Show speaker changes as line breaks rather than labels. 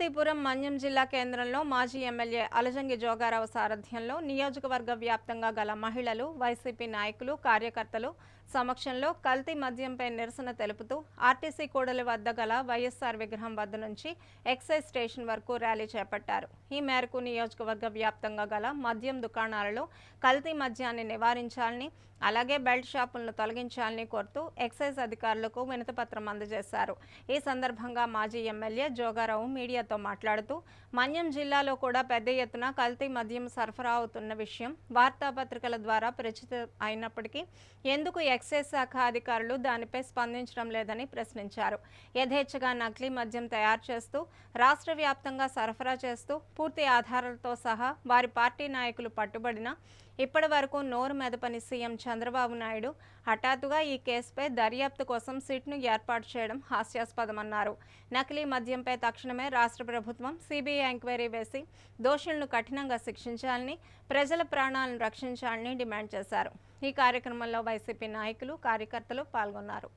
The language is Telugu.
పార్వతీపురం మన్యం జిల్లా కేంద్రంలో మాజీ ఎమ్మెల్యే అలజంగి జోగారావు సారథ్యంలో నియోజకవర్గ వ్యాప్తంగా గల మహిళలు, వైసీపీ నాయకులు, కార్యకర్తలు సమక్షంలో కల్తీ మద్యంపై నిరసన తెలుపుతూ ఆర్టీసీ కూడలి వద్ద గల వైఎస్ఆర్ విగ్రహం వద్ద నుంచి ఎక్సైజ్ స్టేషన్ వరకు ర్యాలీ చేపట్టారు. ఈ మేరకు నియోజకవర్గ వ్యాప్తంగా గల మద్యం దుకాణాలలో కల్తీ మద్యాన్ని నివారించాలని, అలాగే బెల్ట్ షాపులను తొలగించాలని కోరుతూ ఎక్సైజ్ అధికారులకు వినతిపత్రం అందజేశారు. ఈ సందర్భంగా మాజీ ఎమ్మెల్యే జోగారావు మీడియాతో మాట్లాడుతూ మన్యం జిల్లాలో కూడా పెద్ద ఎత్తున కల్తీ మద్యం సరఫరా అవుతున్న విషయం వార్తాపత్రికల ద్వారా ప్రచురితం అయినప్పటికీ ఎందుకు ఎక్సైజ్ శాఖ అధికారులు దానిపై స్పందించడం లేదని ప్రశ్నించారు. యథేచ్ఛగా నకిలీ మద్యం తయారు చేస్తూ రాష్ట్ర వ్యాప్తంగా సరఫరా చేస్తూ పూర్తి ఆధారాలతో సహా వారి పార్టీ నాయకులు పట్టుబడినా ఇప్పటి వరకు నోరు మెదపని సీఎం చంద్రబాబు నాయుడు హఠాత్తుగా ఈ కేసుపై దర్యాప్తు కోసం సిట్ను ఏర్పాటు చేయడం హాస్యాస్పదమన్నారు. నకిలీ మద్యంపై తక్షణమే రాష్ట్ర ప్రభుత్వం సిబిఐ ఎంక్వైరీ వేసి దోషులను కఠినంగా శిక్షించాలని, ప్రజల ప్రాణాలను రక్షించాలని డిమాండ్ చేశారు. ఈ కార్యక్రమంలో వైసీపీ నాయకులు, కార్యకర్తలు పాల్గొన్నారు.